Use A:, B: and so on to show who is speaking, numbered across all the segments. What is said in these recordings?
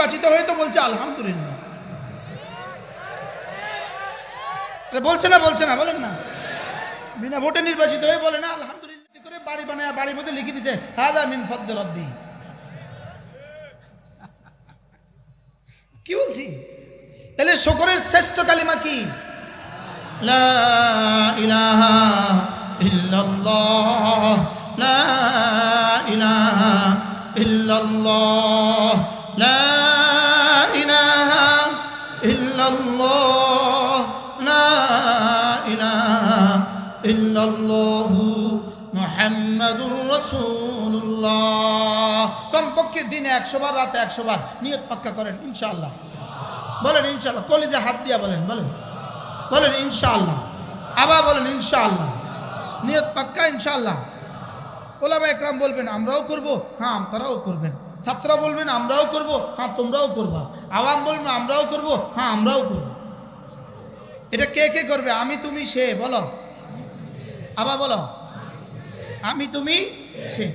A: নির্বাচিত হয়ে তো বলছে আলহামদুলিল্লাহ, বলছে না বলেন না, বিনা ভোটে নির্বাচিত হয়ে বলে না আলহামদুলিল্লাহ করে বাড়ি বানায় বাড়ির মধ্যে লিখে দিছে হাদা মিন ফজল রাব্বি। কি বলছি? তাহলে শুকরের শ্রেষ্ঠ কালিমা কি? লা ইলাহা ইল্লাল্লাহ, লা ইলাহা ইল্লাল্লাহ, লা ইলাহা ইল্লাল্লাহ, লা ইলাহা ইল্লাল্লাহু মুহাম্মাদুর রাসূলুল্লাহ। কমপক্ষে দিনে 100 বার, রাতে 100 বার নিয়ত পাক্কা করেন ইনশাআল্লাহ। বলেন ইনশাআল্লাহ, কলিজা হাত দিয়া বলেন, বলেন ইনশাআল্লাহ, আবার বলেন ইনশাআল্লাহ, নিয়ত পাক্কা ইনশাআল্লাহ। ওলামা একরাম বলবেন আমরাও করব, হ্যাঁ আপনারাও করবেন। ছাত্ররা বলবেন আমরাও করব, হ্যাঁ তোমরাও করবা। আওয়াম বলবেন আমরাও করব, হ্যাঁ আমরাও করব। এটা কে কে করবে? আমি তুমি সে, বলো আবার বলো, আমি তুমি সে।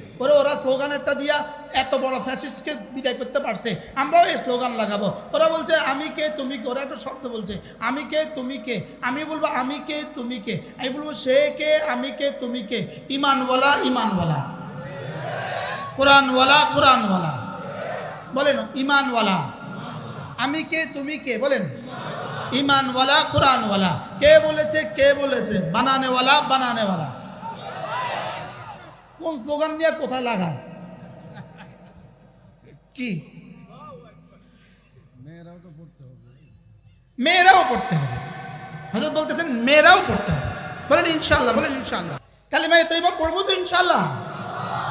A: ওরা স্লোগানেরটা দিয়া এত বড় ফ্যাসিস্টকে বিদায় করতে পারছে, আমরাও এই স্লোগান লাগাবো। ওরা বলছে আমি কে তুমি কে, ওরা একটা শব্দ বলছে আমি কে তুমি কে, আমি বলবো আমি কে তুমি কে, আমি বলবো সে কে আমি কে তুমি কে, ইমানওয়ালা ইমানওয়ালা, কোরআনওয়ালা কোরআনওয়ালা, বলেন ইমানওয়ালা, আমি কে তুমি কে, বলেন ইমানওয়ালা কোরআনওয়ালা। কে বলেছে বানানেওয়ালা বানানেওয়ালা। কোন স্লোগান নিয়ে কোথায় লাগায়? কি মেয়েরাও পড়তে হবে। হযরত বলতেছেন মেয়েরাও পড়তে হবে। বলেন ইনশাআল্লাহ, বলেন ইনশাআল্লাহ। কালিমা তৈয়বা পড়বো তো ইনশাআল্লাহ।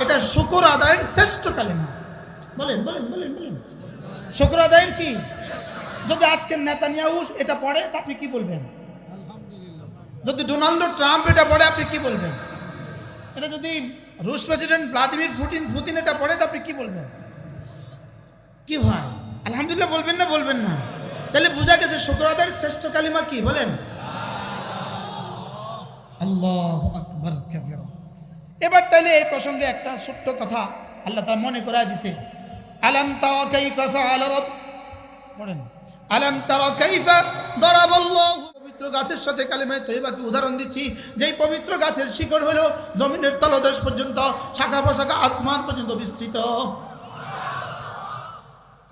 A: এটা শুকর আদায়ের শ্রেষ্ঠ কালিমা। বলেন বলেন বলেন বলেন, শুকর আদায়ের কি? যদি আজকে নেতানিয়াহু এটা পড়ে তা আপনি কি বলবেন? আলহামদুলিল্লাহ। যদি ডোনাল্ড ট্রাম্প এটা পড়ে আপনি কি বলবেন? এটা যদি রুশ প্রেসিডেন্ট ভ্লাদিমির পুতিন এটা পড়ে তো আপনি কি বলবেন? কি ভাই আলহামদুলিল্লাহ বলবেন না? বলবেন না? তাহলে বোঝা গেছে শুকর আদায়ের শ্রেষ্ঠ কালিমা কি? বলেন আল্লাহু আকবার কাবীরা। এবার তাহলে এই প্রসঙ্গে একটা ছোট্ট কথা আল্লাহ তাআলা মনে করায় দিয়েছে। আলাম তারা কাইফা ফাআলা রাব, পড়েন আলাম তারা কাইফা দারাবাল্লাহু। পবিত্র গাছের সাথে কালিমায়ে তয়্যিবাকে উদাহরণ দিচ্ছি। যেই পবিত্র গাছের শিকড় হলো জমিনের তলদেশ পর্যন্ত, শাখা প্রশাখা আসমান পর্যন্ত বিস্তৃত।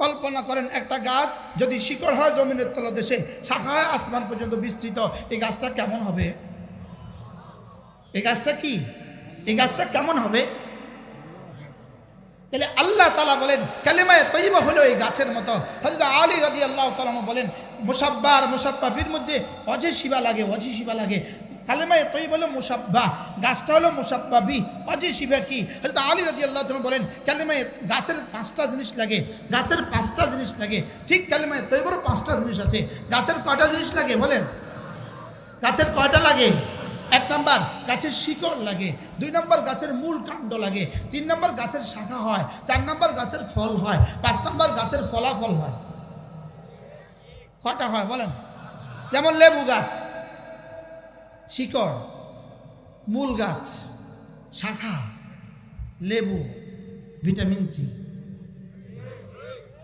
A: কল্পনা করেন একটা গাছ যদি শিকড় হয় জমিনের তলদেশে, শাখা হয় আসমান পর্যন্ত বিস্তৃত, এই গাছটা কেমন হবে? এই গাছটা কি? এই গাছটা কেমন হবে? তাহলে আল্লাহ তাআলা বলেন কালিমায়ে তয়্যিবা হলো এই গাছের মতো। হযরত আলী রাদিয়াল্লাহু তাআলা বলেন মুসাব্বা আর মুসাব্বাবির মধ্যে অজে শিবা লাগে। কালিমায়ে তয়্যিবা হলো মুসাব্বা, গাছটা হলো মুসাব্বাবি, অজে শিবা কি? হযরত আলী রাদিয়াল্লাহু তাআলা বলেন কালিমায়ে গাছের 5টা জিনিস লাগে, গাছের 5টা জিনিস লাগে। ঠিক কালিমায়ে তয়্যিবারও 5টা জিনিস আছে। গাছের কয়টা জিনিস লাগে বলেন? গাছের কয়টা লাগে? 1 নাম্বার গাছের শিকড় লাগে, 2 নাম্বার গাছের মূল কাণ্ড লাগে, 3 নাম্বার গাছের শাখা হয়, 4 নাম্বার গাছের ফল হয়, 5 নাম্বার গাছের ফলাফল হয়। কয়টা হয় বলেন? যেমন লেবু গাছ, শিকড়, মূল গাছ, শাখা, লেবু, ভিটামিন সি।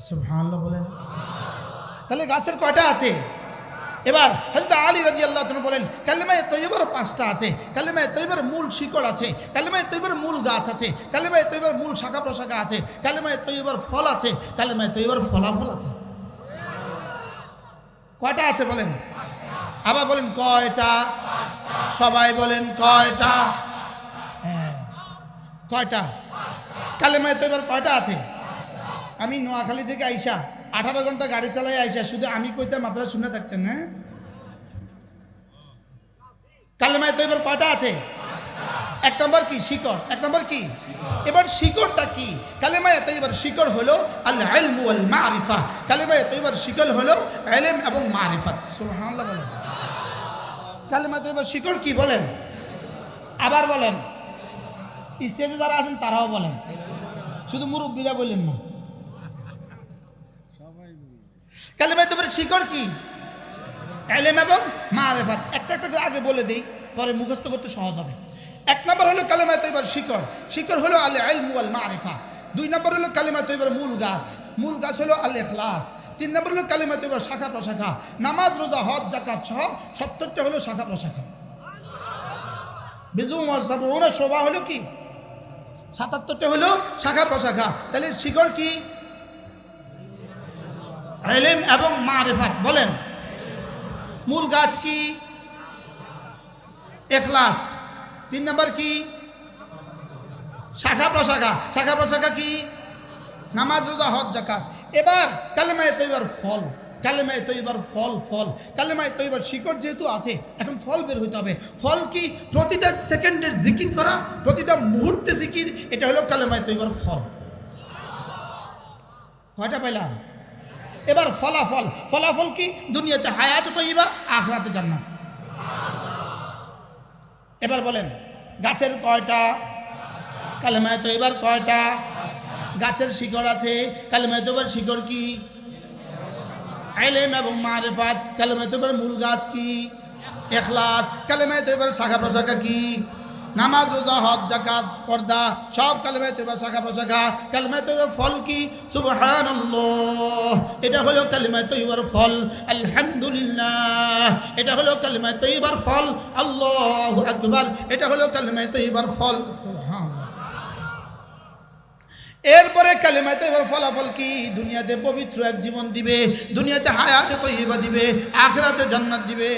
A: সুবহানাল্লাহ বলেন। তাহলে গাছের কয়টা আছে? এবার হযরত আলী রাদিয়াল্লাহু তাআলা বলেন কালিমায়ে তয়্যিবার 5টা আছে। কালিমায়ে তয়্যিবার মূল শিকড় আছে, কালিমায়ে তয়্যিবার মূল গাছ আছে, কালিমায়ে তয়্যিবার মূল শাখা প্রশাখা আছে, কালিমায়ে তয়্যিবার ফল আছে, কালিমায়ে তয়্যিবার ফলাফল আছে। কয়টা আছে বলেন? আবার বলেন কয়টা? সবাই বলেন কয়টা? কয়টা? কালিমায়ে তয়্যিবার কয়টা আছে? আমি নোয়াখালী থেকে আইসা 18 ঘন্টা গাড়ি চালাই আইসা শুধু আমি কইতাম, আপনারা শুনে থাকতেন। হ্যাঁ, কালিমায়ে তয়্যিবার কয়টা আছে? 1 নম্বর কি? শিকড়। 1 নম্বর কি? এবার শিকড়টা কি? কালিমায়ে তয়্যিবার শিকড় হলো আল ইলমু ওয়াল মারিফা। কালিমায়ে তয়্যিবার শিকড় হলো ইলম এবং মারিফাত। সুবহানাল্লাহ বলেন। কালিমায়ে তয়্যিবার শিকড় কি বলেন? আবার বলেন। স্টেজে যারা আছেন তারাও বলেন, শুধু মুরব্বিরা বলেন না। কালিমায়ে তয়্যিবার শিকড় কি? ইলম এবং মারিফাত। একটা একটা করে আগে বলে দেই, পরে মুখস্থ করতে সহজ হবে। 1 নম্বর হলো কালিমায়ে তয়্যিবার শিকড়। শিকড় হলো আল ইলমু ওয়াল মারিফা। 2 নম্বর হলো কালিমা তৈবার মূল গাছ হলো আল ইখলাস। 3 নম্বর হলো কালিমা তৈবার শাখা প্রশাখা, নামাজ রোজা হজ যাকাত সহ 70টা হলো শাখা প্রশাখা। বিজু ওনা শোভা হলো কি 77টা হলো শাখা প্রশাখা। তাহলে শিকড় কি? ইলম এবং মারিফাত। বলেন মূল গাছ কি? ইখলাস। 3 নম্বর কি? শাখা প্রশাখা কি? নামাজ রোজা হজ যাকাত। এবার কালেমায়ে তৈবার ফল, কালেমায়ে তৈবার ফল কালেমায়ে তৈবার শিকড় যেহেতু আছে, এখন ফল বের হইতে হবে। ফল কি? প্রতিটা সেকেন্ডের জিকির করা, প্রতিটা মুহূর্তে জিকির, এটা হলো কালেমায়ে তৈবার ফল। কয়টা পাইলাম? এবার ফলাফল কি? দুনিয়াতে হায়াত তৈবা, আখিরাতে জান্নাত। এবার বলেন গাছের কয়টা? কালেমায়ে তৈবার কয়টা? গাছের শিকড় আছে। কালেমায়ে তৈবার শিকড় কি? ইলম এবং মারিফাত। কালেমায়ে তৈবার মূল গাছ কি? ইখলাস। কালেমায়ে তৈবার শাখা প্রশাখা কি? নামাজ রোজা হজ যাকাত পর্দা, সব কালেমায়ে তৈবার শাখা প্রশাখা। কালেমায়ে তৈবার ফল কি? সুবহানাল্লাহ, এটা হলো কালেমায়ে তৈবার ফল। আলহামদুলিল্লাহ, এটা হলো কালেমায়ে তৈবার ফল। আল্লাহু আকবার, এটা হলো কালেমায়ে তৈবার ফল। সুবহানাল্লাহ। এরপরে কালেমায়ে তৈবার ফলাফল কি? দুনিয়াতে পবিত্র এক জীবন দিবে, দুনিয়াতে হায়াত তৈবা দিবে, আখিরাতে জান্নাত দিবে।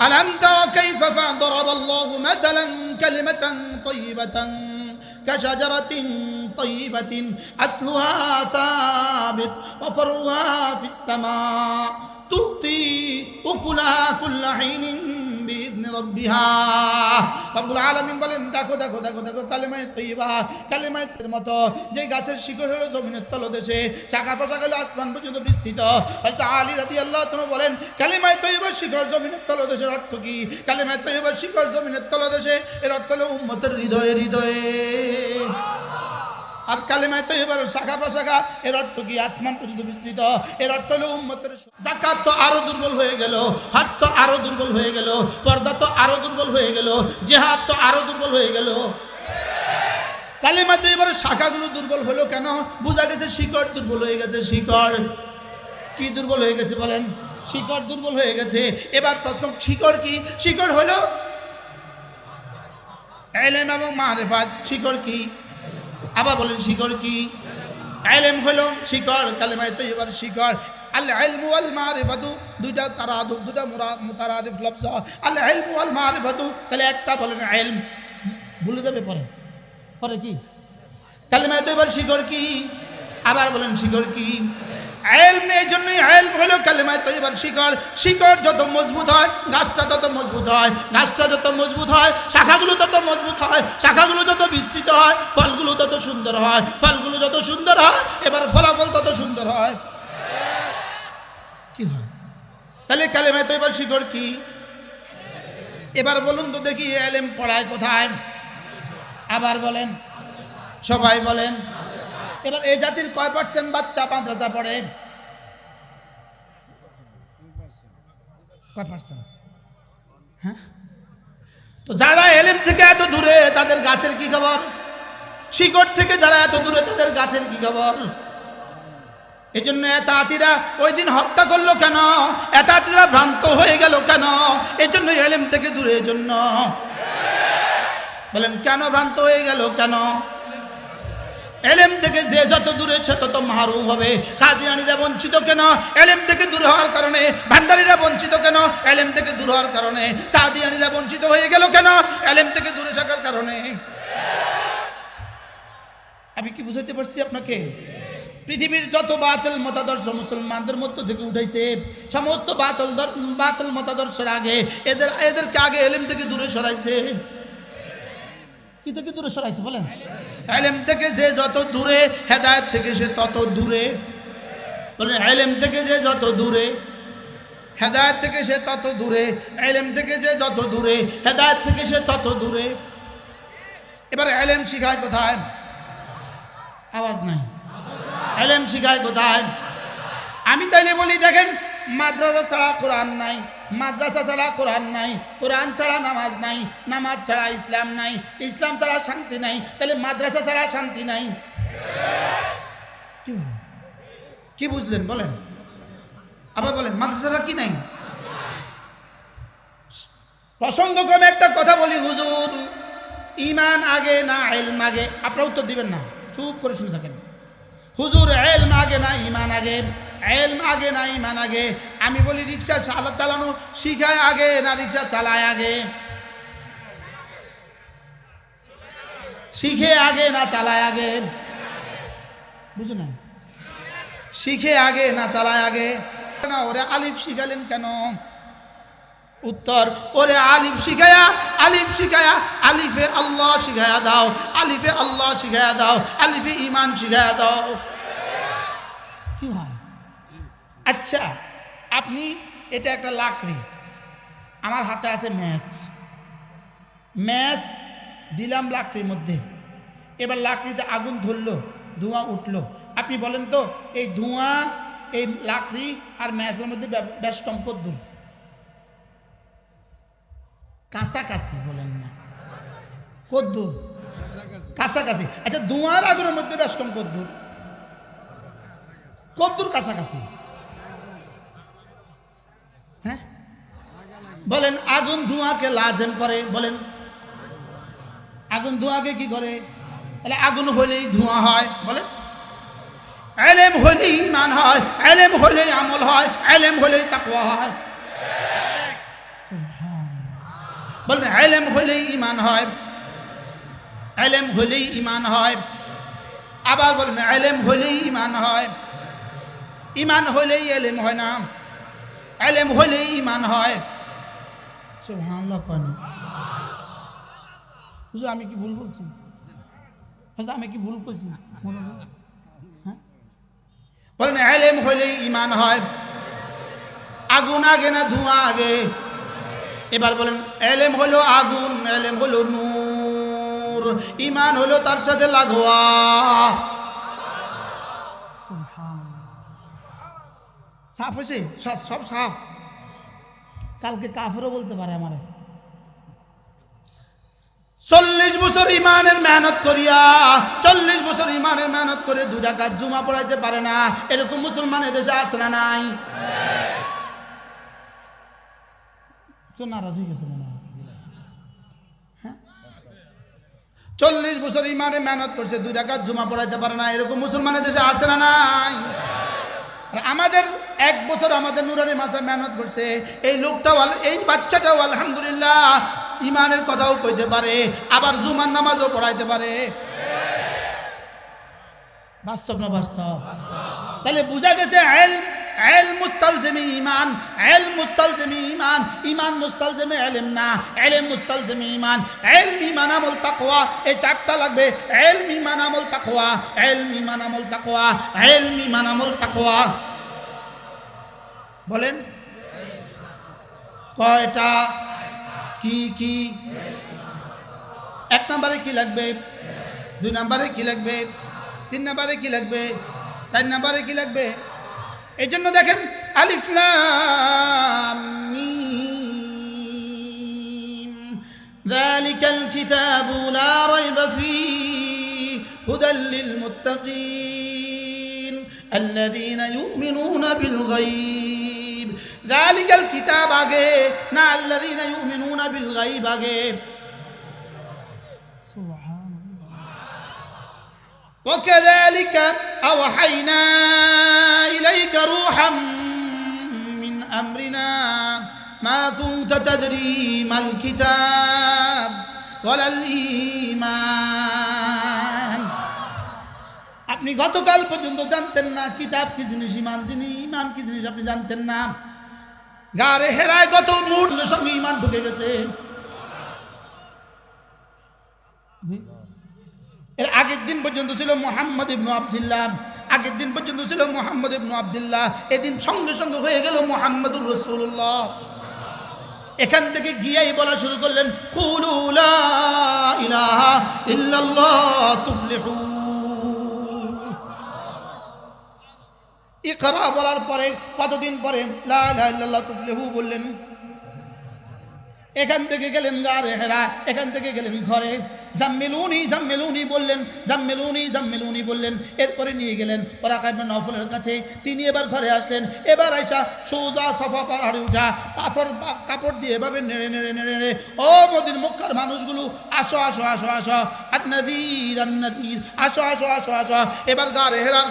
A: ألم تر كيف ضرب الله مثلا كلمة طيبة كشجرة طيبة أصلها ثابت وفرعها في السماء تؤتي أكلها كل حين بإذن ربها। রব্বুল আলামিন বলেন দেখো কালেমায়ে তৈবা, কালেমায়ে তৈবার মতো যে গাছের শিকড় হলো জমিনের তলদেশে, চাকা প্রশাখা হলো আসমান পর্যন্ত বিস্তৃত। হযরত আলী রাদিয়াল্লাহু তাআলা বলেন কালেমায়ে তৈবার শিকড় জমিনের তলদেশের অর্থ কি? কালেমায়ে তৈবার শিকড় জমিনের তলদেশে, এর অর্থ হলো উম্মতের হৃদয়ে। আর কালেমায়ে তৈবার শাখা প্রশাখা, এর অর্থ কি? আসমান পর্যন্ত বিস্তৃত, এর অর্থ হলো উম্মতের। যাকাত তো আরো দুর্বল হয়ে গেল, হজ তো আরো দুর্বল হয়ে গেল, পর্দা তো আরো দুর্বল হয়ে গেল, জিহাদ তো আরো দুর্বল হয়ে গেল। কালেমায়ে তৈবার শাখাগুলো দুর্বল হলো কেন? বোঝা গেছে শিকড় দুর্বল হয়ে গেছে। শিকড় কি দুর্বল হয়ে গেছে? বলেন শিকড় দুর্বল হয়ে গেছে। এবার প্রশ্ন, শিকড় কি? শিকড় হলো ইলম এবং মারিফাত। শিকড় কি? আবার বলেন শিকড় কি? ইলম হলো শিকড়, কালেমায়ে তৈবার শিকড়। আল ইলমু ওয়াল মারিফাতু, দুইটা তারাদুফ, দুইটা মুতারাদিফ লফজ। আল ইলমু ওয়াল মারিফাতু, তাহলে একটা বলেন ইলম, ভুলে যাবে পরে কি? কালেমায়ে তৈবার শিকড় কি? আবার বলেন শিকড় কি? ইলম। এই জন্যই ইলম হলো কালেমায়ে তৈবার শিকড়। শিকড় যত মজবুত হয়, গাছটা তত মজবুত হয়, গাছটা যত মজবুত হয়, শাখাগুলো তত মজবুত হয়, শাখাগুলো যত বিস্তৃত হয়, ফলগুলো তত সুন্দর হয়, ফলগুলো যত সুন্দর হয়, এবার ফলাফল তত সুন্দর হয়। কি হয়? তাহলে কালেমায়ে তৈবার শিকড় কি? এবার বলুন তো দেখি ইলম পড়ায় কোথায়? আবার বলেন, সবাই বলেন। এবার এই জাতির কয় % বাচ্চা মাদ্রাসা পড়ে? কয় %? হ্যাঁ, তো যারা ইলম থেকে এত দূরে, তাদের গাছের কি খবর? শিকড় থেকে যারা এত দূরে, তাদের গাছের কি খবর? এই জন্য এতাতিরা ওই দিন হত্যা করলো কেন? এতাতিরা ভ্রান্ত হয়ে গেল কেন? এই জন্য ইলম থেকে দূরে। এই জন্য বলেন কেন ভ্রান্ত হয়ে গেল কেন? ইলম থেকে যে যত দূরে সে তত মাহরুম হবে। কাদিয়ানীরা বঞ্চিত কেন? ইলম থেকে দূর হওয়ার কারণে। ভান্ডারীরা বঞ্চিত কেন? ইলম থেকে দূর হওয়ার কারণে। সাদিয়ানীরা বঞ্চিত হয়ে গেল কেন? ইলম থেকে দূরে থাকার কারণে। আমি কি বুঝাইতে পারছি আপনাকে? পৃথিবীর যত বাতিল মতাদর্শ মুসলমানদের মধ্য থেকে উঠাইছে, সমস্ত বাতিল মতাদর্শের আগে এদেরকে আগে ইলম থেকে দূরে সরাইছে। কি থেকে দূরে সরাইছে বলেন? ইলম থেকে যে যত দূরে, হেদায়েত থেকে সে তত দূরে। বলেন ইলম থেকে যে যত দূরে, হেদায়েত থেকে সে তত দূরে। ইলম থেকে যে যত দূরে, হেদায়েত থেকে সে তত দূরে। এবার ইলম শিখায় কোথায়? আওয়াজ নাই। ইলম শিখায় কোথায়? আমি তাইলে বলি দেখেন, মাদ্রাসা ছাড়া কোরআন নাই, মাদ্রাসা ছাড়া কোরআন নাই, কোরআন ছাড়া নামাজ নাই, নামাজ ছাড়া ইসলাম নাই, ইসলাম ছাড়া শান্তি নাই, তাহলে মাদ্রাসা ছাড়া শান্তি নাই। কি বুঝলেন বলেন? আবার বলেন মাদ্রাসা ছাড়া কি নাই? প্রসঙ্গক্রমে একটা কথা বলি, হুজুর ঈমান আগে না ইলম আগে? আপনারা উত্তর দিবেন না, চুপ করে শুনে থাকেন। হুজুর ইলম আগে না ঈমান আগে? ইলম আগে না ঈমান আগে? আমি বলি রিকশা চালানো শিখায় আগে না রিকশা চালায় আগে? শিখে আগে না চালায় আগে? বুঝো না, শিখে আগে না চালায় আগে? না ওরে আলিফ শিখালেন কেন? উত্তর, ওরে আলিফ শিখায়া আলিফে আল্লাহ শিখায়া দাও, আলিফে আল্লাহ শিখায়া দাও, আলিফে ঈমান শিখায়া দাও। কি হয়? আচ্ছা আপনি, এটা একটা লাকড়ি, আমার হাতে আছে ম্যাচ দিলাম লাকড়ির মধ্যে, এবার লাকড়িতে আগুন ধরলো, ধোঁয়া উঠলো। আপনি বলেন তো এই ধোঁয়া এই লাকড়ি আর ম্যাচের মধ্যে বেশ কম কত দূর? কাছাকাছি বলেন না, কত দূর? কাছাকাছি। আচ্ছা ধোঁয়ার আগুনের মধ্যে বেশ কম কত দূর? কত দূর কাছাকাছি? হ্যাঁ বলেন, আগুন ধোঁয়াকে লাজেম করে, বলেন আগুন ধোঁয়াকে কি করে? তাহলে আগুন হলেই ধোঁয়া হয়, বলেন ইলম হলেই ঈমান হয়, ইলম হলেই আমল হয়, ইলম হলেই তাকওয়া হয়। বলেন ইলম হলেই ঈমান হয়, ইলম হলেই ঈমান হয়। আবার বলেন ইলম হলেই ঈমান হয়, ঈমান হলেই ইলম হয় না, ইলম হলেই ঈমান হয়। সুবহানাল্লাহ। হুজুর আমি কি ভুল বলছি? আমি কি ভুল করছি? হ্যাঁ বলেন ইলম হলেই ঈমান হয়। আগুন আগে না ধোঁয়া আগে? এবার বলেন ইলম হলো আগুন, ইলম হলো নূর, ঈমান হলো তার সাথে লাগোয়া। সাফ হয়েছে? সব সাফ। কালকে কাফেরও বলতে পারে আমারে। 40 বছর ইমানের মেহনত করিয়া, 40 বছর ইমানের মেহনত করে 2 রাকাত জুমা পড়াইতে পারে না, এরকম মুসলমান এদেশে আছে না নাই? কেউ নারাজ হয়ে গেছে মনে হয়? হ্যাঁ 40 বছর ইমানে মেহনত করছে, 2 রাকাত জুমা পড়াইতে পারে না, এরকম মুসলমানের দেশে আছে না নাই? আমাদের 1 বছর আমাদের নুরানি মাঝে মেহনত করছে, এই লোকটাও এই বাচ্চাটাও আলহামদুলিল্লাহ ইমানের কথাও কইতে পারে, আবার জুমার নামাজও পড়াইতে পারে। বাস্তব না বাস্তব? তাহলে বুঝা গেছে ইলম মুস্তালজিম ঈমান, ইলম মুস্তালজিম ঈমান, ঈমান মুস্তালজিম ইলম না, ইলম মুস্তালজিম ঈমান, ইলম ঈমান আমল তাকওয়া, এই 4টা লাগবে। ইলম ঈমান আমল তাকওয়া, ইলম ঈমান আমল তাকওয়া, ইলম ঈমান আমল তাকওয়া। বলেন কয়টা? কি কি? 1 নম্বরে কি লাগবে? 2 নম্বরে কি লাগবে? 3 নম্বরে কি লাগবে? 4 নম্বরে কি লাগবে? এই জন্য দেখেন আলিফ লাম মিম যালিকাল কিতাবু লা রাইবা ফীহি হুদাল লিল মুত্তাকিন আল্লাযীনা ইউমিনুনা বিল গায়ব। যালিকাল কিতাব আগে না আল্লাযীনা ইউমিনুনা বিল গায়ব আগে? وكذلك أوحينا إليك روحا من أمرنا ما كنت تدري ما الكتاب ولا الإيمان। আপনি গতকাল পর্যন্ত জানতেন না কিতাব কি জিনিস, ঈমান কি জিনিস আপনি জানতেন না। গারে হেরায় গত মুহূর্তের সঙ্গে ঈমান ঢুকে গেছে। এর আগের দিন পর্যন্ত ছিল মুহাম্মদ ইবনে আব্দুল্লাহ, আগের দিন পর্যন্ত ছিল মুহাম্মদ ইবনে আব্দুল্লাহ, এদিন সঙ্গে সঙ্গে হয়ে গেল মুহাম্মদুর রাসূলুল্লাহ। এখান থেকে গিয়েই বলা শুরু করলেন কুলু লা ইলাহা ইল্লাল্লাহ তুফলিহুন। ইকরা বলার পরে কতদিন পরে লা ইলাহা ইল্লাল্লাহ তুফলিহু বললেন? এখান থেকে গেলেন গারে হেরা, এখান থেকে গেলেন ঘরে। জাম্মিলুনি জাম্মিলুনি বললেন, জাম্মিলুনি জাম্মিলুনি বললেন। এরপরে নিয়ে গেলেন ওয়ারাকা ইবনে নওফলের কাছে। তিনি এবার ঘরে আসলেন। এবার আইসা সোজা সফা পাহাড়ে উঠা পাথর কাপড় দিয়ে এভাবে নেড়ে নেড়ে নেড়ে নেড়ে, ও মদিনা মক্কার মানুষগুলো আসো আসো আসো আসো, আন্নাদির আন্নাদির, আসো আসো আসো আসো। এবার গারে হেরার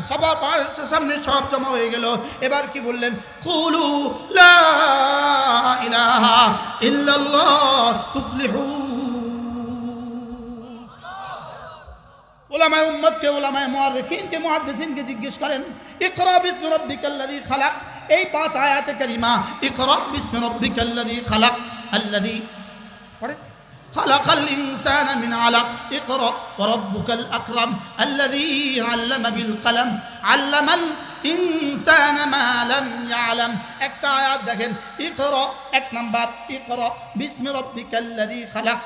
A: সফা পাহাড়ের সামনে সব জমা হয়ে গেল। এবার কি বললেন? কুলু লা ইলাহা ইল্লাল্লাহ তুফলিহু। উলামায়ে উম্মতকে, উলামায়ে মুআররিখিনকে, মুহাদ্দিসিনকে জিজ্ঞেস করেন, ইকরা বিসমি রাব্বিকাল্লাযী খালাক। এই 5 আয়াতে কারিমা, ইকরা বিসমি রাব্বিকাল্লাযী খালাক আল্লাযী পড়ে খালাকাল ইনসানা মিন আলাক, ইকরা ওয়া রাব্বুকাল আকরাম আল্লাযী আল্লামা বিল কলম আল্লামাল ইনসানা মা লাম ইয়ালাম। একটা আয়াত দেখেন, ইকরা 1 নাম্বার, ইকরা বিসমি রাব্বিকাল্লাযী খালাক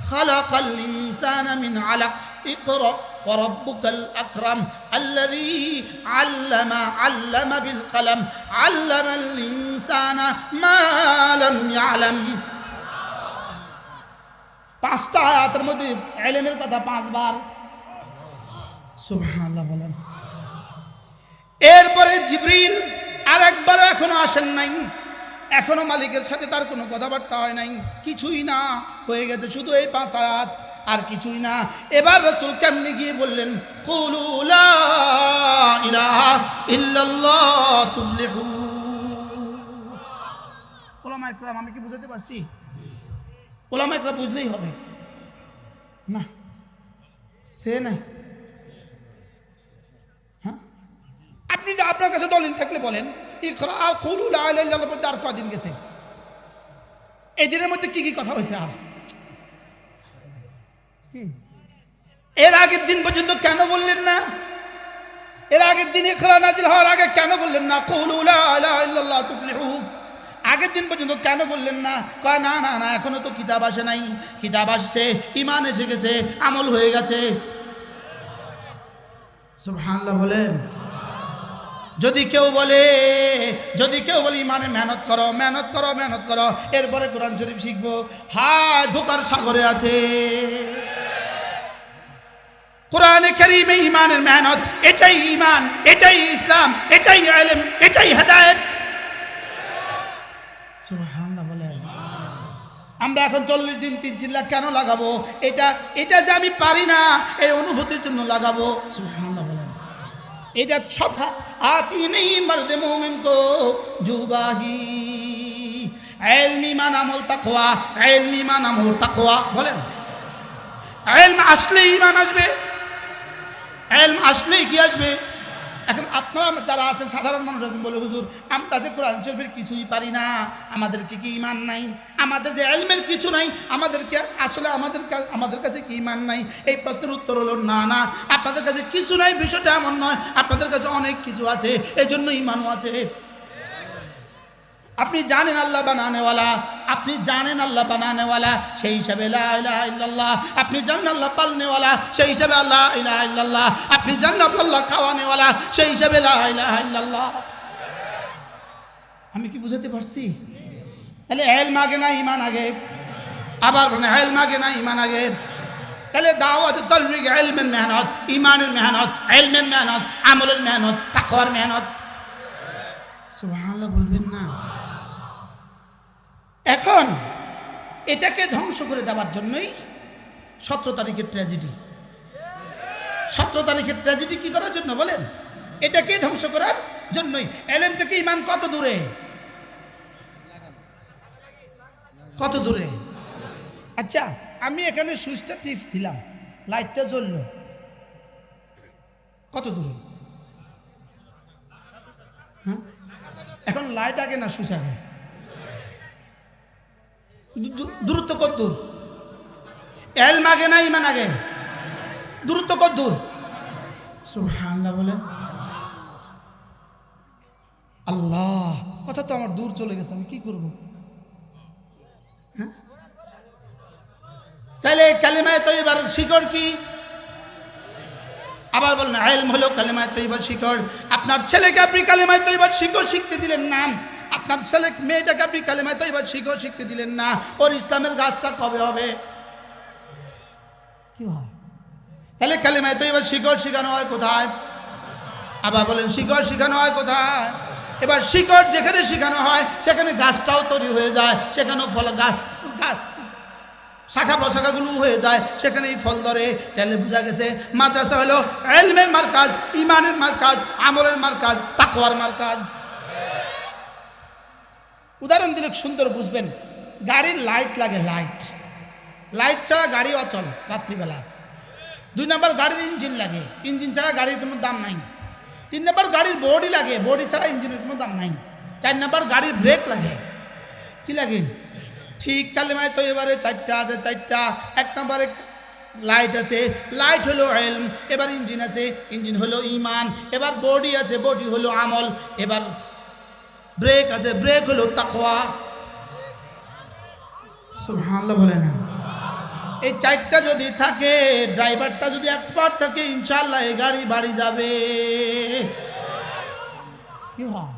A: খালাকাল ইনসানা মিন আলাক, ইকরা ওয়া রাব্বুকাল আকরাম আল্লাযী আল্লামা বিল কলম আল্লামাল ইনসানা মা লাম ইয়ালাম। 5টা আয়াতের মধ্যে ইলমের কথা 5 বার। সুবহানাল্লাহ বলেন। এরপরে জিবরিল আরেকবারও এখনো আসেন নাই, এখনো মালিকের সাথে তার কোনো কথাবার্তা হয় নাই, কিছুই না, হয়ে গেছে শুধু এই 5 আয়াত, আর কিছুই না। এবার রাসূল কেমনে গিয়ে বললেন, কুলু লা ইলাহা ইল্লাল্লাহ তুফলিহু। ওলামায়ে কেরাম, আমি কি বুঝাতে পারছি? ওলামায়ে কেরাম বুঝলেই হবে না, সে নাই। হ্যাঁ, আপনি যে আপনার কাছে দলিল থাকলে বলেন, ইকরা আর কুলু লা ইলাহা ইল্লাল্লাহ মধ্যে আর কদিন গেছে? এই দিনের মধ্যে কি কি কথা হয়েছে? আর এর আগের দিন পর্যন্ত কেন বললেন না? এর আগের দিন ইকরা নাজিল হওয়ার আগে কেন বললেন না কুলু লা ইলাহা ইল্লাল্লাহ তুফলিহু? আগের দিন পর্যন্ত কেন বললেন না? কয় না না না, এখনো তো কিতাব আসে নাই। কিতাব আসছে, ঈমান এসে গেছে, আমল হয়ে গেছে। সুবহানাল্লাহ বলেন। যদি কেউ বলে ইমানে মেহনত করো মেহনত করো মেহনত করো, এরপরে কোরআন শরীফ শিখবো, হায় ধোকার সাগরে আছে। কোরআনে কারীমে ইমানের মেহনত, এটাই ইমান, এটাই ইসলাম, এটাই ইলম, এটাই হেদায়েত। সুবহানাল্লাহ বলেন। আমরা এখন 40 দিন 3 চিল্লা কেন লাগাবো? এটা যে আমি পারি না এই অনুভূতির জন্য লাগাবো। সুবহানাল্লাহ বলেন। এটা সফা আতি নেই মর্দে মোমিন কো জুবাহি, ইলম ঈমান আমল তাকওয়া, ইলম ঈমান আমল তাকওয়া। বলেন, ইলম আসলে ঈমান আসবে, ইলম আসলেই কি আসবে? এখন আপনারা যারা আছেন, সাধারণ মানুষ আছেন, বলে হুজুর আমরা যে কোরআন শরীফের কিছুই পারি না, আমাদেরকে কি ঈমান নাই? আমাদের যে ইলমের কিছু নাই, আমাদেরকে আসলে আমাদের কাছে কি ঈমান নাই? এই প্রশ্নের উত্তর হলো না না, আপনাদের কাছে কিছু নাই বিষয়টা এমন নয়, আপনাদের কাছে অনেক কিছু আছে, এই জন্য ঈমানও আছে। আপনি জানেন আল্লাহ বানানেওয়ালা, আপনি জানেন আল্লাহ বানানেওয়ালা, সেই হিসাবে লা ইলাহা ইল্লাল্লাহ। আপনি জানেন আল্লাহ পালনেওয়ালা, সেই হিসাবে লা ইলাহা ইল্লাল্লাহ। আপনি জানেন আল্লাহ খাওয়ানেওয়ালা, সেই হিসাবে লা ইলাহা ইল্লাল্লাহ। আমি কি বুঝাতে পারছি? তাহলে ইলম আগে না ঈমান আগে? আবার বলেন, ইলম আগে না ঈমান আগে? তাহলে দাওয়াত তাবলীগ ইলমের মেহনত, ঈমানের মেহনত, ইলমের মেহনত, আমলের মেহনত, তাকওয়ার মেহনত। সুবহানাল্লাহ বলবেন না? এখন এটাকে ধ্বংস করে দেওয়ার জন্যই 17 তারিখের ট্র্যাজেডি। 17 তারিখের ট্র্যাজেডি কি করার জন্য বলেন? এটাকে ধ্বংস করার জন্যই। ইলম থেকে ঈমান কত দূরে? কত দূরে? আচ্ছা, আমি এখানে সুইচটা টিপ দিলাম, লাইটটা জ্বললো, কত দূরে? হ্যাঁ, এখন লাইট আগে না সুইচ আগে? দূরত্ব কত দূর? ইলম আগে না ঈমান আগে? দূরত্ব কত দূর? সুবহানাল্লাহ বলেন। আল্লাহ, কথা তো আমার দূর চলে গেছে, আমি কি করব? হ্যাঁ, তাহলে কালিমায়ে তয়্যিবার শিকড় কি? আবার বলেন, ইলম হলো কালিমায়ে তয়্যিবার শিকড়। আপনার ছেলেকে আপনি কালিমায়ে তয়্যিবার শিকড় শিখতে দিলেন না, আপনার ছেলে মেয়েটাকে আপনি কালেমা তৈবা শিখতে দিলেন না, ওর ইসলামের গাছটা কবে হবে? কি হয়? তাহলে কালেমা তৈবা শিখানো হয় কোথায়? আবার বলেন শিকড় শিখানো হয় কোথায়? এবার শিকড় যেখানে শিখানো হয় সেখানে গাছটাও তৈরি হয়ে যায়, সেখানেও ফল গাছ শাখা প্রশাখাগুলো হয়ে যায়, সেখানেই ফল ধরে। তাহলে বোঝা গেছে মাদ্রাসা হলো ইলমের মারকাজ, ইমানের মারকাজ, আমলের মারকাজ, তাকওয়ার মারকাজ। উদাহরণ দিলে সুন্দর বুঝবেন। গাড়ির লাইট লাগে, লাইট ছাড়া গাড়ি অচল রাত্রিবেলা। 2 নম্বর গাড়ির ইঞ্জিন লাগে, ইঞ্জিন ছাড়া গাড়ির কোনো দাম নাই। 3 নম্বর গাড়ির বডি লাগে, বডি ছাড়া ইঞ্জিনের কোনো দাম নাই। 4 নম্বর গাড়ির ব্রেক লাগে। কি লাগে? ঠিক কালেমায় তো এবারে 4টা আছে, 4টা। 1 নম্বরে লাইট আছে, লাইট হলো ইলম। এবার ইঞ্জিন আছে, ইঞ্জিন হলো ঈমান। এবার বডি আছে, বডি হলো আমল। এবার ব্রেক আছে, ব্রেক হলো তাকওয়া। সুবহানাল্লাহ বলে না? এই 4টা যদি থাকে, ড্রাইভারটা যদি এক্সপার্ট থাকে, ইনশাআল্লাহ এই গাড়ি বাড়ি যাবে। কি হয়?